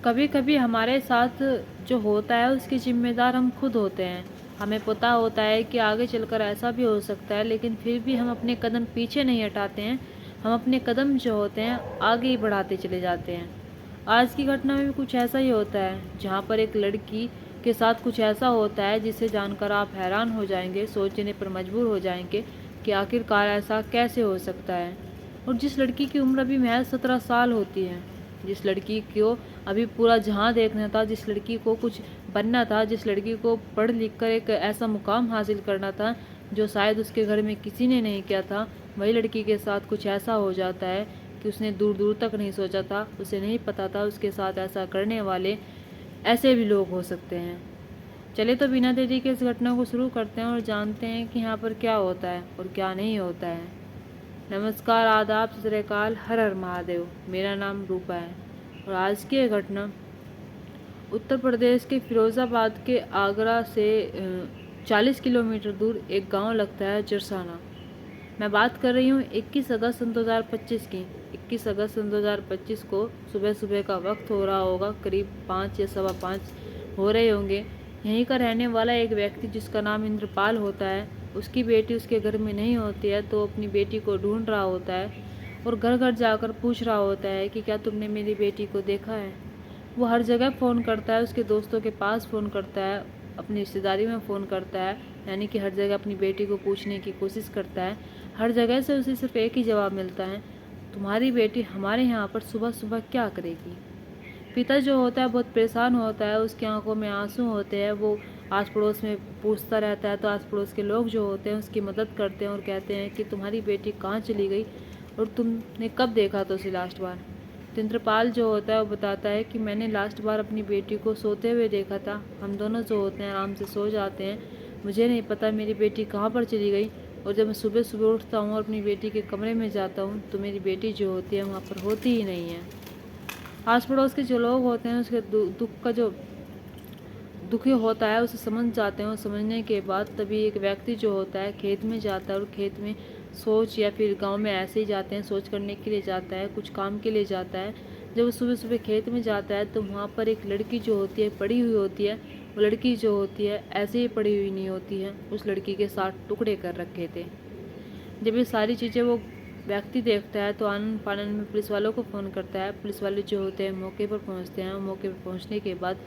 कभी कभी हमारे साथ जो होता है उसके जिम्मेदार हम खुद होते हैं। हमें पता होता है कि आगे चलकर ऐसा भी हो सकता है, लेकिन फिर भी हम अपने कदम पीछे नहीं हटाते हैं। हम अपने कदम जो होते हैं आगे ही बढ़ाते चले जाते हैं। आज की घटना में भी कुछ ऐसा ही होता है, जहाँ पर एक लड़की के साथ कुछ ऐसा होता है जिसे जानकर आप हैरान हो जाएंगे, सोचने पर मजबूर हो जाएंगे कि आखिरकार ऐसा कैसे हो सकता है। और जिस लड़की की उम्र अभी महज 17 साल होती है, जिस लड़की को अभी पूरा जहां देखना था, जिस लड़की को कुछ बनना था, जिस लड़की को पढ़ लिख कर एक ऐसा मुकाम हासिल करना था जो शायद उसके घर में किसी ने नहीं किया था, वही लड़की के साथ कुछ ऐसा हो जाता है कि उसने दूर दूर तक नहीं सोचा था। उसे नहीं पता था उसके साथ ऐसा करने वाले ऐसे भी लोग हो सकते हैं। चले तो बिना देरी के इस घटना को शुरू करते हैं और जानते हैं कि यहाँ पर क्या होता है और क्या नहीं होता है। नमस्कार, आदाब, सत श्री अकाल, हर हर महादेव। मेरा नाम रूपा है और आज की यह घटना उत्तर प्रदेश के फिरोज़ाबाद के आगरा से 40 किलोमीटर दूर एक गांव लगता है जरसाना। मैं बात कर रही हूँ 21 अगस्त सन 2025 की। 21 अगस्त सन 2025 को सुबह सुबह का वक्त हो रहा होगा, करीब 5 या सवा 5 हो रहे होंगे। यहीं का रहने वाला एक व्यक्ति जिसका नाम इंद्रपाल होता है, उसकी बेटी उसके घर में नहीं होती है, तो अपनी बेटी को ढूंढ रहा होता है और घर घर जाकर पूछ रहा होता है कि क्या तुमने मेरी बेटी को देखा है। वो हर जगह फ़ोन करता है, उसके दोस्तों के पास फ़ोन करता है, अपनी रिश्तेदारी में फ़ोन करता है, यानी कि हर जगह अपनी बेटी को पूछने की कोशिश करता है। हर जगह से उसे सिर्फ एक ही जवाब मिलता है, तुम्हारी बेटी हमारे यहाँ पर सुबह सुबह क्या करेगी। पिता जो होता है बहुत परेशान होता है, उसकी आंखों में आंसू होते हैं। वो आस पड़ोस में पूछता रहता है, तो आस पड़ोस के लोग जो होते हैं उसकी मदद करते हैं और कहते हैं कि तुम्हारी बेटी कहाँ चली गई और तुमने कब देखा था उसे लास्ट बार। तो इंद्रपाल जो होता है वो बताता है कि मैंने लास्ट बार अपनी बेटी को सोते हुए देखा था। हम दोनों जो होते हैं आराम से सो जाते हैं, मुझे नहीं पता मेरी बेटी कहाँ पर चली गई। और जब मैं सुबह सुबह उठता हूँ और अपनी बेटी के कमरे में जाता हूँ तो मेरी बेटी जो होती है वहाँ पर होती ही नहीं है। आस पड़ोस के जो लोग होते हैं उसके दुख का जो दुखी होता है उसे समझ जाते हैं और समझने के बाद तभी एक व्यक्ति जो होता है खेत में जाता है और खेत में सोच या फिर गांव में ऐसे ही जाते हैं, सोच करने के लिए जाता है, कुछ काम के लिए जाता है। जब वो सुबह सुबह खेत में जाता है तो वहाँ पर एक लड़की जो होती है पड़ी हुई होती है। वो लड़की जो होती है ऐसे ही पड़ी हुई नहीं होती है, उस लड़की के साथ टुकड़े कर रखे थे। जब ये सारी चीज़ें वो व्यक्ति देखता है तो आनंद फानन में पुलिस वालों को फ़ोन करता है। पुलिस वाले जो होते हैं मौके पर पहुंचते हैं और मौके पर पहुंचने के बाद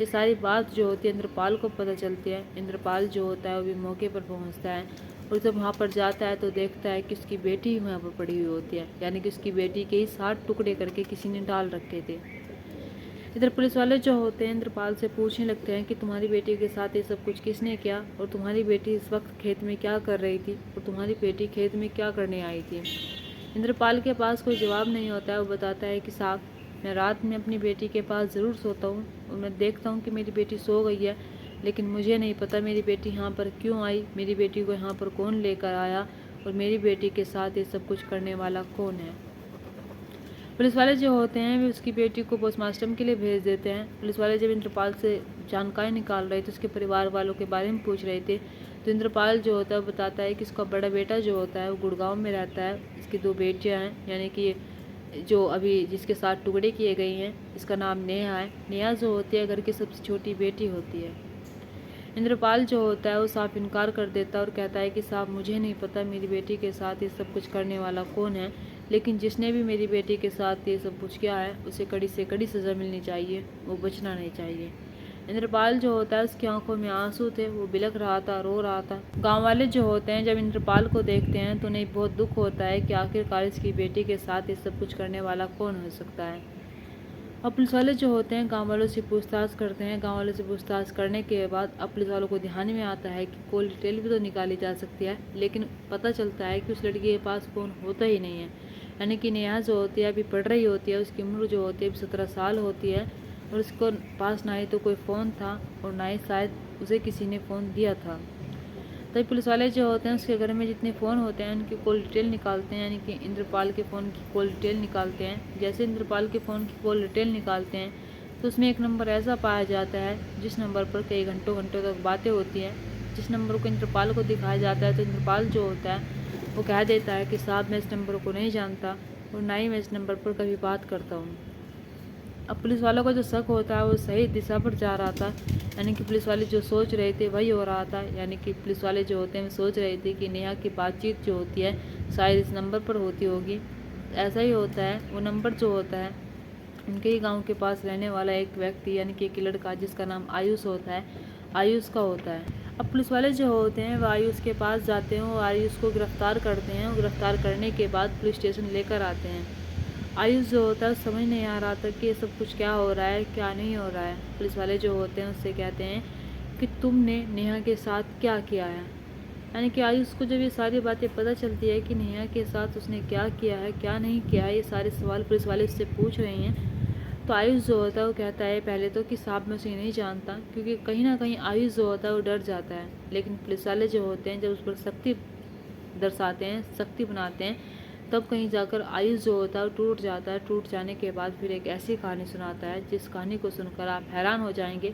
ये सारी बात जो होती है इंद्रपाल को पता चलती है। इंद्रपाल जो होता है वो भी मौके पर पहुंचता है और जब वहाँ पर जाता है तो देखता है कि उसकी बेटी वहाँ पर पड़ी हुई होती है, यानी कि उसकी बेटी के ही 60 टुकड़े करके किसी ने डाल रखे थे। इधर पुलिस वाले जो होते हैं इंद्रपाल से पूछने लगते हैं कि तुम्हारी बेटी के साथ ये सब कुछ किसने किया और तुम्हारी बेटी इस वक्त खेत में क्या कर रही थी और तुम्हारी बेटी खेत में क्या करने आई थी। इंद्रपाल के पास कोई जवाब नहीं होता है। वो बताता है कि साहब, मैं रात में अपनी बेटी के पास ज़रूर सोता हूँ और मैं देखता हूँ कि मेरी बेटी सो गई है, लेकिन मुझे नहीं पता मेरी बेटी यहाँ पर क्यों आई, मेरी बेटी को यहाँ पर कौन लेकर आया और मेरी बेटी के साथ ये सब कुछ करने वाला कौन है। पुलिस वाले जो होते हैं वे उसकी बेटी को पोस्टमार्टम के लिए भेज देते हैं। पुलिस वाले जब इंद्रपाल से जानकारी निकाल रहे थे, उसके परिवार वालों के बारे में पूछ रहे थे, तो इंद्रपाल जो होता है वो बताता है कि इसका बड़ा बेटा जो होता है वो गुड़गांव में रहता है। इसकी 2 बेटियां हैं, यानी कि जो अभी जिसके साथ टुकड़े किए गए हैं इसका नाम नेहा है। नेहा जो होती है घर की सबसे छोटी बेटी होती है। इंद्रपाल जो होता है वो साफ इनकार कर देता है और कहता है कि साहब, मुझे नहीं पता मेरी बेटी के साथ ये सब कुछ करने वाला कौन है, लेकिन जिसने भी मेरी बेटी के साथ ये सब कुछ किया है उसे कड़ी से कड़ी सज़ा मिलनी चाहिए, वो बचना नहीं चाहिए। इंद्रपाल जो होता है उसकी आंखों में आंसू थे, वो बिलख रहा था, रो रहा था। गांव वाले जो होते हैं जब इंद्रपाल को देखते हैं तो उन्हें बहुत दुख होता है कि आखिरकार इसकी बेटी के साथ ये सब कुछ करने वाला कौन हो सकता है। अब पुलिस वाले जो होते हैं गांव वालों से पूछताछ करते हैं। गांव वालों से पूछताछ करने के बाद अब पुलिस वालों को ध्यान में आता है कि कॉल डिटेल भी तो निकाली जा सकती है, लेकिन पता चलता है कि उस लड़की के पास फ़ोन होता ही नहीं है। यानी कि नेहा जो होती है अभी पढ़ रही होती है, उसकी उम्र जो होती है 17 साल होती है और उसको पास ना ही तो कोई फ़ोन था और ना ही शायद उसे किसी ने फ़ोन दिया था। तभी पुलिस वाले जो होते हैं उसके घर में जितने फ़ोन होते हैं उनकी कॉल डिटेल निकालते हैं, यानी कि इंद्रपाल के फ़ोन की कॉल डिटेल निकालते हैं। जैसे इंद्रपाल के फ़ोन की कॉल डिटेल निकालते हैं तो उसमें एक नंबर ऐसा पाया जाता है जिस नंबर पर कई घंटों घंटों तक बातें होती हैं। जिस नंबर को इंद्रपाल को दिखाया जाता है तो इंद्रपाल जो होता है वो कह देता है कि साहब, मैं इस नंबर को नहीं जानता और ना ही मैं इस नंबर पर कभी बात करता हूँ। अब पुलिस वालों का जो शक होता है वो सही दिशा पर जा रहा था, यानी कि पुलिस वाले जो सोच रहे थे वही हो रहा था। यानी कि पुलिस वाले जो होते हैं वो सोच रहे थे कि नेहा की बातचीत जो होती है शायद इस नंबर पर होती होगी। ऐसा ही होता है। वो नंबर जो होता है उनके ही गांव के पास रहने वाला एक व्यक्ति, यानी कि एक लड़का जिसका नाम आयुष होता है, आयुष का होता है। अब पुलिस वाले जो होते हैं वो आयुष के पास जाते हैं और आयुष को गिरफ्तार करते हैं, और गिरफ्तार करने के बाद पुलिस स्टेशन लेकर आते हैं। आयुष जो होता है समझ नहीं आ रहा था कि ये सब कुछ क्या हो रहा है क्या नहीं हो रहा है। पुलिस वाले जो होते हैं उससे कहते हैं कि तुमने नेहा के साथ क्या किया है। यानी कि आयुष को जब ये सारी बातें पता चलती है कि नेहा के साथ उसने क्या किया है क्या नहीं किया है, ये सारे सवाल पुलिस वाले उससे पूछ रहे हैं, तो आयुष जो होता है वो कहता है पहले तो कि साहब मैं उसे नहीं जानता, क्योंकि कहीं ना कहीं आयुष जो होता है वो डर जाता है। लेकिन पुलिस वाले जो होते हैं जब उस पर सख्ती दर्शाते हैं, सख्ती बनाते हैं, तब कहीं जाकर आयुष जो होता है वो टूट जाता है। टूट जाने के बाद फिर एक ऐसी कहानी सुनाता है जिस कहानी को सुनकर आप हैरान हो जाएंगे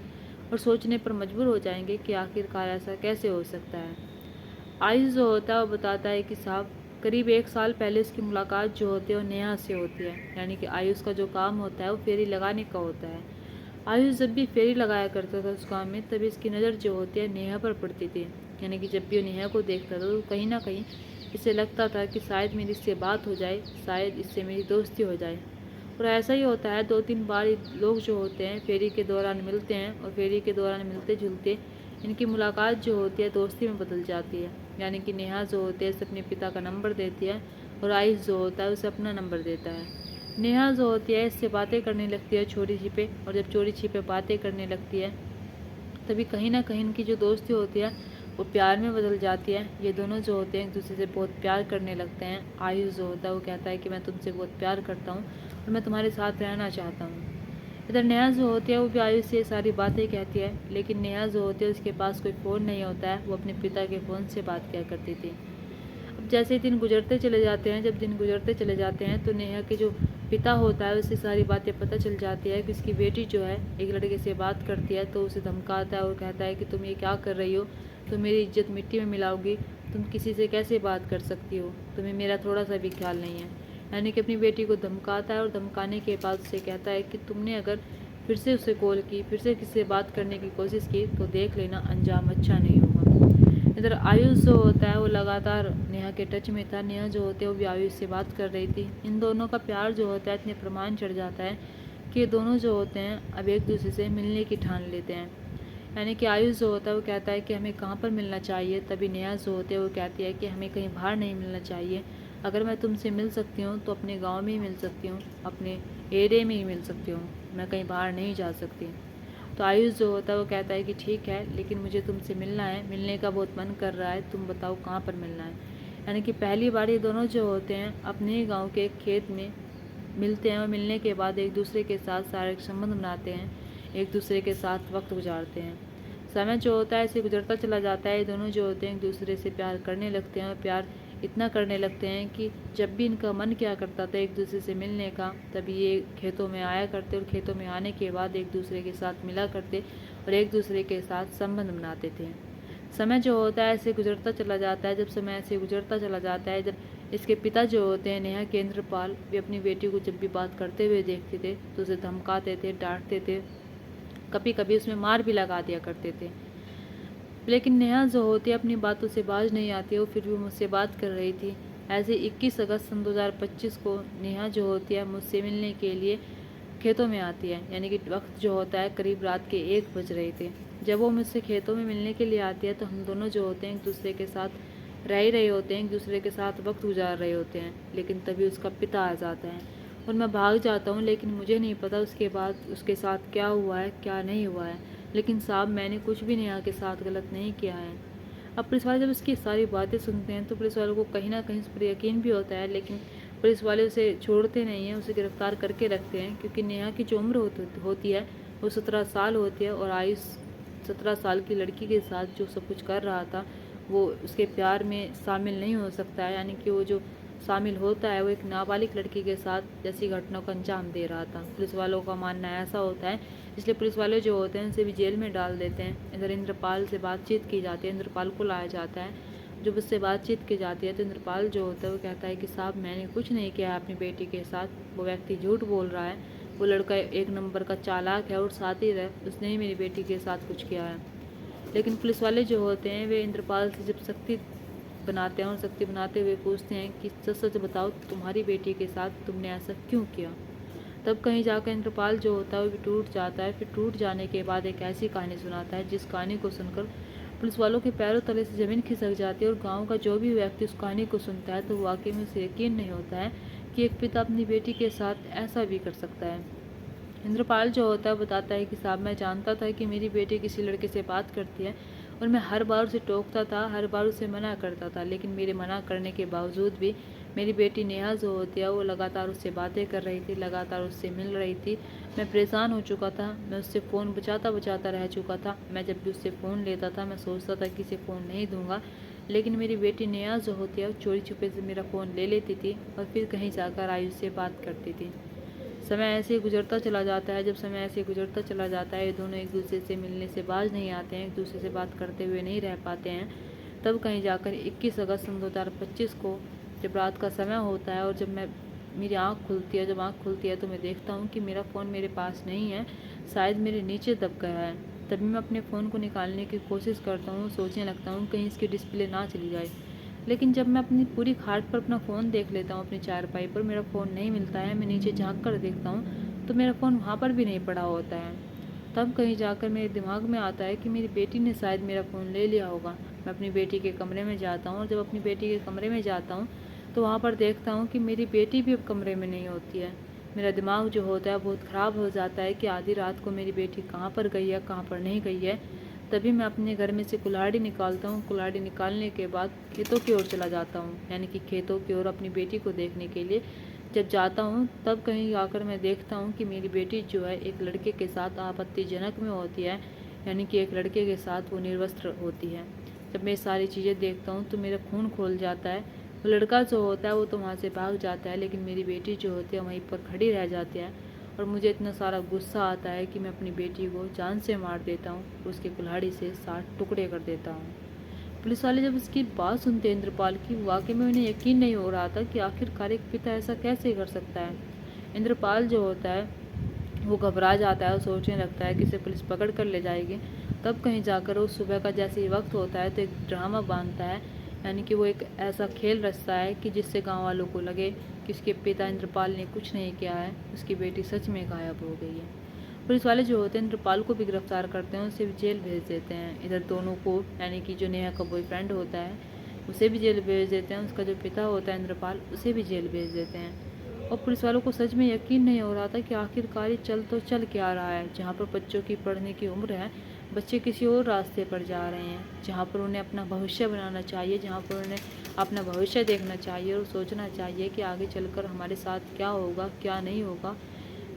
और सोचने पर मजबूर हो जाएंगे कि आखिरकार ऐसा कैसे हो सकता है। आयुष जो होता है वो बताता है कि साहब करीब 1 साल पहले उसकी मुलाकात जो होती है वो नेहा से होती है। यानी कि आयुष का जो काम होता है वो फेरी लगाने का होता है। आयुष जब भी फेरी लगाया करता था उस काम में, तभी इसकी नज़र जो होती है नेहा पर पड़ती थी। यानी कि जब भी वो नेहा को देखता था तो कहीं ना कहीं इसे लगता था कि शायद मेरी इससे बात हो जाए, शायद इससे मेरी दोस्ती हो जाए। और ऐसा ही होता है। 2-3 बार लोग जो होते हैं फेरी के दौरान मिलते हैं, और फेरी के दौरान मिलते जुलते इनकी मुलाकात जो होती है दोस्ती में बदल जाती है। यानी कि नेहा जो होती है उसे अपने पिता का नंबर देती है, और आयुष जो होता है उसे अपना नंबर देता है। नेहा जो होती है इससे बातें करने लगती है चोरी छिपे, और जब चोरी छिपे बातें करने लगती है तभी कहीं ना कहीं इनकी जो दोस्ती होती है वो प्यार में बदल जाती है। ये दोनों जो होते हैं एक दूसरे से बहुत प्यार करने लगते हैं। आयुष जो होता है वो कहता है कि मैं तुमसे बहुत प्यार करता हूँ और मैं तुम्हारे साथ रहना चाहता हूँ। इधर नेहा जो होती है वो भी आयुष से सारी बातें कहती है, लेकिन नेहा जो होती है उसके पास कोई फ़ोन नहीं होता है, वो अपने पिता के फ़ोन से बात किया करती थी। अब जैसे दिन गुजरते चले जाते हैं, जब दिन गुजरते चले जाते हैं तो नेहा के जो पिता होता है उससे सारी बातें पता चल जाती है कि उसकी बेटी जो है एक लड़के से बात करती है, तो उसे धमकाता है और कहता है कि तुम ये क्या कर रही हो, तुम मेरी इज्जत मिट्टी में मिलाओगी, तुम किसी से कैसे बात कर सकती हो, तुम्हें मेरा थोड़ा सा भी ख्याल नहीं है। यानी कि अपनी बेटी को धमकाता है, और धमकाने के बाद उसे कहता है कि तुमने अगर फिर से उसे कॉल की, फिर से किसी से बात करने की कोशिश की तो देख लेना अंजाम अच्छा नहीं होगा। इधर आयुष जो होता है वो लगातार नेहा के टच में था। नेहा जो होते हैं वो भी आयुष से बात कर रही थी। इन दोनों का प्यार जो होता है इतने प्रमाण चढ़ जाता है कि ये दोनों जो होते हैं अब एक दूसरे से मिलने की ठान लेते हैं। यानी कि आयुष जो होता है वो कहता है कि हमें कहाँ पर मिलना चाहिए, तभी नेहा जो होते हैं वो कहती है कि हमें कहीं बाहर नहीं मिलना चाहिए। अगर मैं तुमसे मिल सकती हूँ तो अपने गांव में ही मिल सकती हूँ, अपने एरिया में ही मिल सकती हूँ, मैं कहीं बाहर नहीं जा सकती। तो आयुष जो होता है वो कहता है कि ठीक है, लेकिन मुझे तुमसे मिलना है, मिलने का बहुत मन कर रहा है, तुम बताओ कहाँ पर मिलना है। यानी कि पहली बार ये दोनों जो होते हैं अपने ही गाँव के एक खेत में मिलते हैं, और मिलने के बाद एक दूसरे के साथ शारीरिक संबंध बनाते हैं, एक दूसरे के साथ वक्त गुजारते हैं। समय जो होता है ऐसे गुजरता चला जाता है। ये दोनों जो होते हैं एक दूसरे से प्यार करने लगते हैं, और प्यार इतना करने लगते हैं कि जब भी इनका मन क्या करता था एक दूसरे से मिलने का, तभी ये खेतों में आया करते, और खेतों में आने के बाद एक दूसरे के साथ मिला करते और एक दूसरे के साथ संबंध बनाते थे। समय जो होता है ऐसे गुजरता चला जाता है। जब समय ऐसे गुजरता चला जाता है, जब इसके पिता जो होते हैं नेहा के इंद्रपाल, वे अपनी बेटी को जब भी बात करते हुए देखते थे तो उसे धमकाते थे, डांटते थे, कभी कभी उसमें मार भी लगा दिया करते थे। लेकिन नेहा जो होती है अपनी बातों से बाज नहीं आती, वो फिर भी मुझसे बात कर रही थी। ऐसे 21 अगस्त सन 2025 को नेहा जो होती है मुझसे मिलने के लिए खेतों में आती है। यानी कि वक्त जो होता है करीब रात के 1 बज रहे थे। जब वो मुझसे खेतों में मिलने के लिए आती है तो हम दोनों जो होते हैं एक दूसरे के साथ रह ही रहे होते हैं, एक दूसरे के साथ वक्त गुजार रहे होते हैं। लेकिन तभी उसका पिता आ जाता है और मैं भाग जाता हूँ, लेकिन मुझे नहीं पता उसके बाद उसके साथ क्या हुआ है क्या नहीं हुआ है। लेकिन साहब मैंने कुछ भी नेहा के साथ गलत नहीं किया है। अब पुलिस वाले जब उसकी सारी बातें सुनते हैं तो पुलिस वालों को कहीं ना कहीं उस पर यकीन भी होता है, लेकिन पुलिस वाले उसे छोड़ते नहीं हैं, उसे गिरफ्तार करके रखते हैं। क्योंकि नेहा की जो उम्र होती है वो 17 साल होती है, और आयुष 17 साल की लड़की के साथ जो सब कुछ कर रहा था वो उसके प्यार में शामिल नहीं हो सकता है। यानी कि वो जो शामिल होता है वो एक नाबालिग लड़की के साथ जैसी घटनाओं का अंजाम दे रहा था। पुलिस वालों का मानना ऐसा होता है, इसलिए पुलिस वाले जो होते हैं उसे भी जेल में डाल देते हैं। इधर इंद्रपाल से बातचीत की जाती है, इंद्रपाल को लाया जाता है। जब उससे बातचीत की जाती है तो इंद्रपाल जो होता है वो कहता है कि साहब मैंने कुछ नहीं किया है अपनी बेटी के साथ, वो व्यक्ति झूठ बोल रहा है, वो लड़का एक नंबर का चालाक है और साथ ही उसने ही मेरी बेटी के साथ कुछ किया है। लेकिन पुलिस वाले जो होते हैं वे इंद्रपाल से जब सख्ती बनाते हैं और सख्ती बनाते हुए पूछते हैं कि सच सच बताओ तुम्हारी बेटी के साथ तुमने ऐसा क्यों किया। तब कहीं जाकर इंद्रपाल जो होता है वो भी टूट जाता है। फिर टूट जाने के बाद एक ऐसी कहानी सुनाता है जिस कहानी को सुनकर पुलिस वालों के पैरों तले से ज़मीन खिसक जाती है और गांव का जो भी व्यक्ति उस कहानी को सुनता है तो वाकई में उसे यकीन नहीं होता है कि एक पिता अपनी बेटी के साथ ऐसा भी कर सकता है। इंद्रपाल जो होता है बताता है कि साहब मैं जानता था कि मेरी बेटी किसी लड़के से बात करती है और मैं हर बार उसे टोकता था, हर बार उसे मना करता था, लेकिन मेरे मना करने के बावजूद भी मेरी बेटी नेहा जो होती है वो लगातार उससे बातें कर रही थी, लगातार उससे मिल रही थी। मैं परेशान हो चुका था, मैं उससे फ़ोन बचाता बचाता रह चुका था। मैं जब भी उससे फ़ोन लेता था मैं सोचता था कि इसे फ़ोन नहीं दूंगा, लेकिन मेरी बेटी नेहा जो होती है वो चोरी छुपे से मेरा फ़ोन ले लेती थी और फिर कहीं जाकर आयुष से बात करती थी। समय ऐसे गुजरता चला जाता है। जब समय ऐसे गुजरता चला जाता है ये दोनों एक दूसरे से मिलने से बाज नहीं आते हैं, एक दूसरे से बात करते हुए नहीं रह पाते हैं। तब कहीं जाकर 21 अगस्त सन 2025 को जब रात का समय होता है और जब मेरी आँख खुलती है, जब आँख खुलती है तो मैं देखता हूँ कि मेरा फ़ोन मेरे पास नहीं है, शायद मेरे नीचे दब गया है। तभी मैं अपने फ़ोन को निकालने की कोशिश करता हूँ, सोचने लगता हूँ कहीं इसकी डिस्प्ले ना चली जाए। लेकिन जब मैं अपनी पूरी खाट पर अपना फ़ोन देख लेता हूँ, अपनी चारपाई पर मेरा फ़ोन नहीं मिलता है। मैं नीचे झांक कर देखता हूँ तो मेरा फ़ोन वहाँ पर भी नहीं पड़ा होता है। तब कहीं जाकर मेरे दिमाग में आता है कि मेरी बेटी ने शायद मेरा फ़ोन ले लिया होगा। मैं अपनी बेटी के कमरे में जाता हूँ और जब अपनी बेटी के कमरे में जाता हूँ तो वहाँ पर देखता हूँ कि मेरी बेटी भी अब कमरे में नहीं होती है। मेरा दिमाग जो होता है बहुत ख़राब हो जाता है कि आधी रात को मेरी बेटी कहाँ पर गई है, कहाँ पर नहीं गई है। तभी मैं अपने घर में से कुल्हाड़ी निकालता हूँ। कुल्हाड़ी निकालने के बाद खेतों की ओर चला जाता हूँ, यानी कि खेतों की ओर अपनी बेटी को देखने के लिए जब जाता हूँ तब कहीं आकर मैं देखता हूँ कि मेरी बेटी जो है एक लड़के के साथ आपत्तिजनक में होती है, यानी कि एक लड़के के साथ वो निर्वस्त्र होती है। जब मैं सारी चीज़ें देखता हूँ तो मेरा खून खोल जाता है। वो लड़का जो होता है वो तो वहाँ से भाग जाता है, लेकिन मेरी बेटी जो होती है वहीं पर खड़ी रह जाती है और मुझे इतना सारा गुस्सा आता है कि मैं अपनी बेटी को जान से मार देता हूँ, उसके कुल्हाड़ी से 60 टुकड़े कर देता हूँ। पुलिस वाले जब इसकी बात सुनते हैं इंद्रपाल की, वाकई में उन्हें यकीन नहीं हो रहा था कि आखिरकार एक पिता ऐसा कैसे कर सकता है। इंद्रपाल जो होता है वो घबरा जाता है और सोचने लगता है कि इसे पुलिस पकड़ कर ले जाएगी। तब कहीं जाकर वो सुबह का जैसे ही वक्त होता है तो एक ड्रामा बांधता है, यानी कि वो एक ऐसा खेल रचता है कि जिससे गांव वालों को लगे कि उसके पिता इंद्रपाल ने कुछ नहीं किया है, उसकी बेटी सच में गायब हो गई है। पुलिस वाले जो होते हैं इंद्रपाल को भी गिरफ्तार करते हैं, उसे भी जेल भेज देते हैं। इधर दोनों को, यानी कि जो नेहा का बॉयफ्रेंड होता है उसे भी जेल भेज देते हैं, उसका जो पिता होता है इंद्रपाल उसे भी जेल भेज देते हैं। और पुलिस वालों को सच में यकीन नहीं हो रहा था कि आखिरकार ये चल तो चल क्या रहा है। जहाँ पर बच्चों की पढ़ने की उम्र है, बच्चे किसी और रास्ते पर जा रहे हैं। जहाँ पर उन्हें अपना भविष्य बनाना चाहिए, जहाँ पर उन्हें अपना भविष्य देखना चाहिए और सोचना चाहिए कि आगे चलकर हमारे साथ क्या होगा क्या नहीं होगा,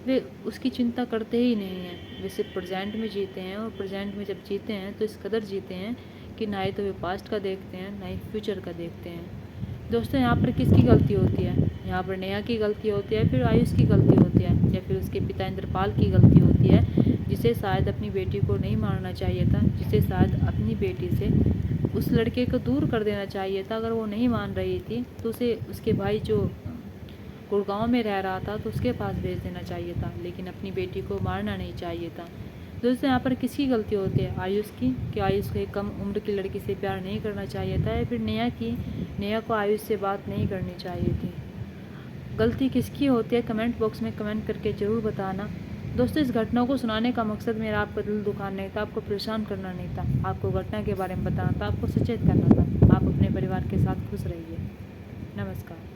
वे उसकी चिंता करते ही नहीं हैं। वे सिर्फ प्रेजेंट में जीते हैं और प्रेजेंट में जब जीते हैं तो इस कदर जीते हैं कि ना ही तो वे पास्ट का देखते हैं ना ही फ्यूचर का देखते हैं। दोस्तों, यहाँ पर किसकी गलती होती है? यहाँ पर नेहा की गलती होती है, फिर आयुष की गलती होती है, या फिर उसके पिता इंद्रपाल की गलती होती है, जिसे शायद अपनी बेटी को नहीं मारना चाहिए था, जिसे शायद अपनी बेटी से उस लड़के को दूर कर देना चाहिए था। अगर वो नहीं मान रही थी तो उसे उसके भाई जो गुड़गांव में रह रहा था तो उसके पास भेज देना चाहिए था, लेकिन अपनी बेटी को मारना नहीं चाहिए था। दोस्तों, यहाँ पर किसकी गलती होती है? आयुष की, कि आयुष को एक कम उम्र की लड़की से प्यार नहीं करना चाहिए था, या फिर नेहा की, नेहा को आयुष से बात नहीं करनी चाहिए थी? गलती किसकी होती है? कमेंट बॉक्स में कमेंट करके ज़रूर बताना। दोस्तों, इस घटना को सुनाने का मकसद मेरा आपका दिल दुखाना नहीं था, आपको परेशान करना नहीं था, आपको घटना के बारे में बताना था, आपको सचेत करना था। आप अपने परिवार के साथ खुश रहिए। नमस्कार।